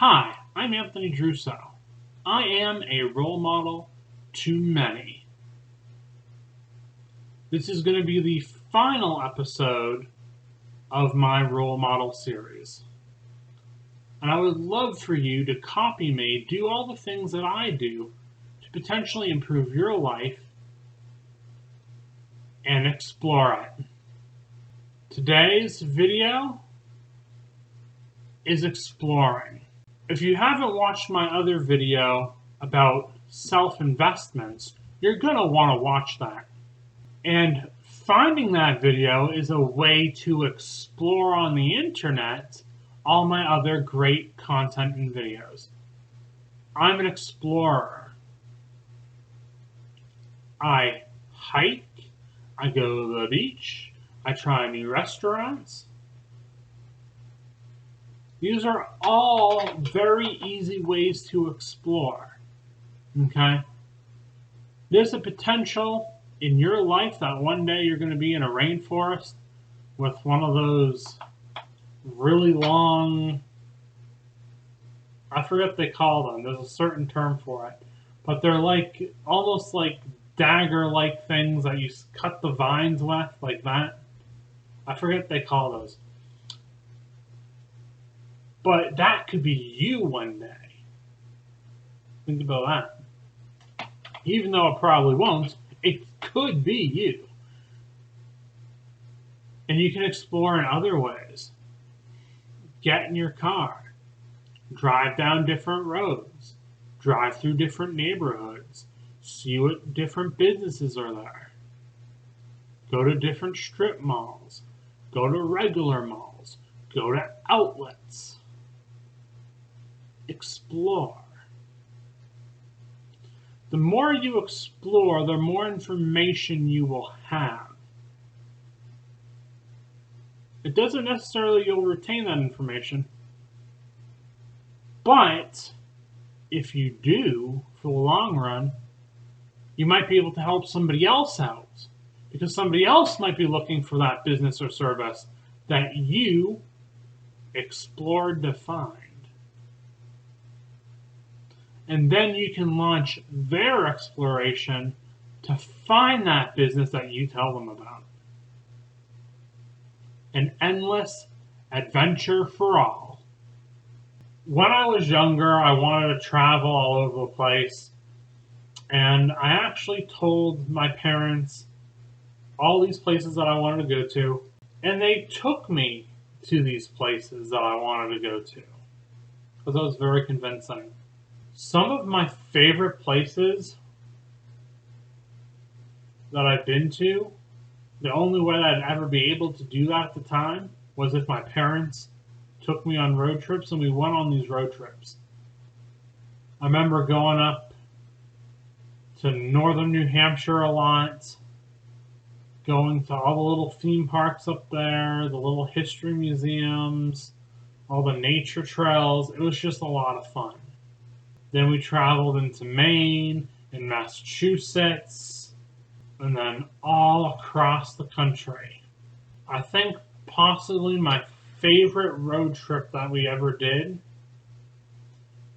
Hi, I'm Anthony Giarrusso. I am a role model to many. This is going to be the final episode of my role model series. And I would love for you to copy me, do all the things that I do to potentially improve your life and explore it. Today's video is exploring. If you haven't watched my other video about self-investments, you're going to want to watch that. And finding that video is a way to explore on the internet all my other great content and videos. I'm an explorer. I hike, I go to the beach, I try new restaurants. These are all very easy ways to explore, okay? There's a potential in your life that one day you're going to be in a rainforest with one of those really long, I forget what they call them, there's a certain term for it, but they're like, almost like dagger-like things that you cut the vines with, like that. I forget what they call those. But that could be you one day. Think about that. Even though it probably won't, it could be you. And you can explore in other ways. Get in your car. Drive down different roads. Drive through different neighborhoods. See what different businesses are there. Go to different strip malls. Go to regular malls. Go to outlets. Explore. The more you explore, the more information you will have. It doesn't necessarily you'll retain that information, but if you do, for the long run, you might be able to help somebody else out because somebody else might be looking for that business or service that you explored to find. And then you can launch their exploration to find that business that you tell them about. An endless adventure for all. When I was younger, I wanted to travel all over the place. And I actually told my parents all these places that I wanted to go to. And they took me to these places that I wanted to go to. Because I was very convincing. Some of my favorite places that I've been to, the only way that I'd ever be able to do that at the time was if my parents took me on road trips and we went on these road trips. I remember going up to northern New Hampshire a lot, going to all the little theme parks up there, the little history museums, all the nature trails. It was just a lot of fun. Then we traveled into Maine and Massachusetts, and then all across the country. I think possibly my favorite road trip that we ever did,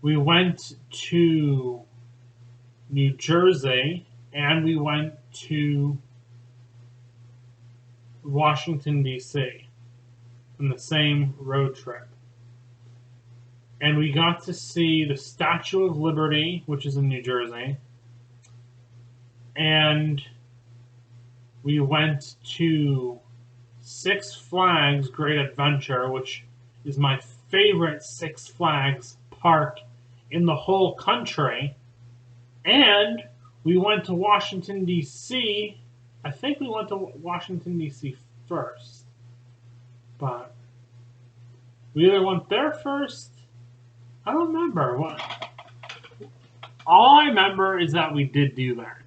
we went to New Jersey and we went to Washington, D.C. on the same road trip. And we got to see the Statue of Liberty, which is in New Jersey. And we went to Six Flags Great Adventure, which is my favorite Six Flags park in the whole country. And we went to Washington, D.C. I think we went to Washington, D.C. first. But we either went there first, I don't remember. All I remember is that we did do that.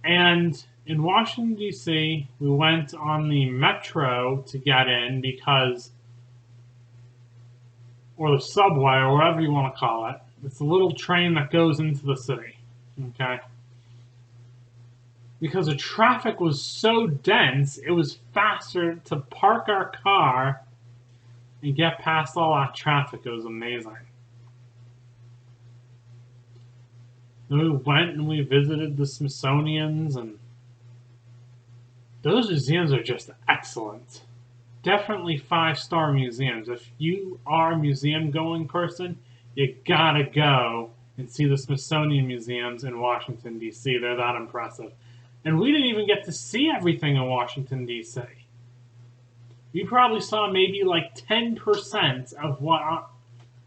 And in Washington, D.C., we went on the metro to get in because, or the subway, or whatever you want to call it. It's a little train that goes into the city, okay? Because the traffic was so dense, it was faster to park our car and get past all that traffic. It was amazing. Then we went and we visited the Smithsonian's, and those museums are just excellent. Definitely 5-star museums. If you are a museum going person, you gotta go and see the Smithsonian museums in Washington, D.C. They're that impressive. And we didn't even get to see everything in Washington, D.C. We probably saw maybe like 10% of what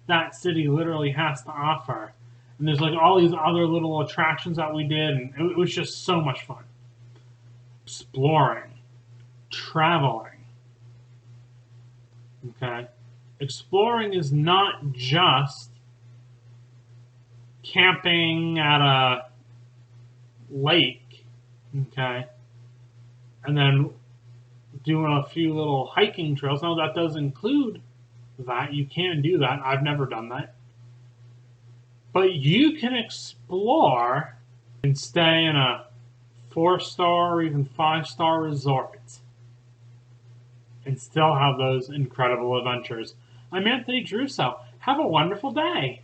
that city literally has to offer. And there's like all these other little attractions that we did, and it was just so much fun. Exploring, traveling. Okay? Exploring is not just camping at a lake, okay, and then doing a few little hiking trails. Now, that does include that. You can do that. I've never done that. But you can explore and stay in a 4-star or even 5-star resort and still have those incredible adventures. I'm Anthony Giarrusso. Have a wonderful day.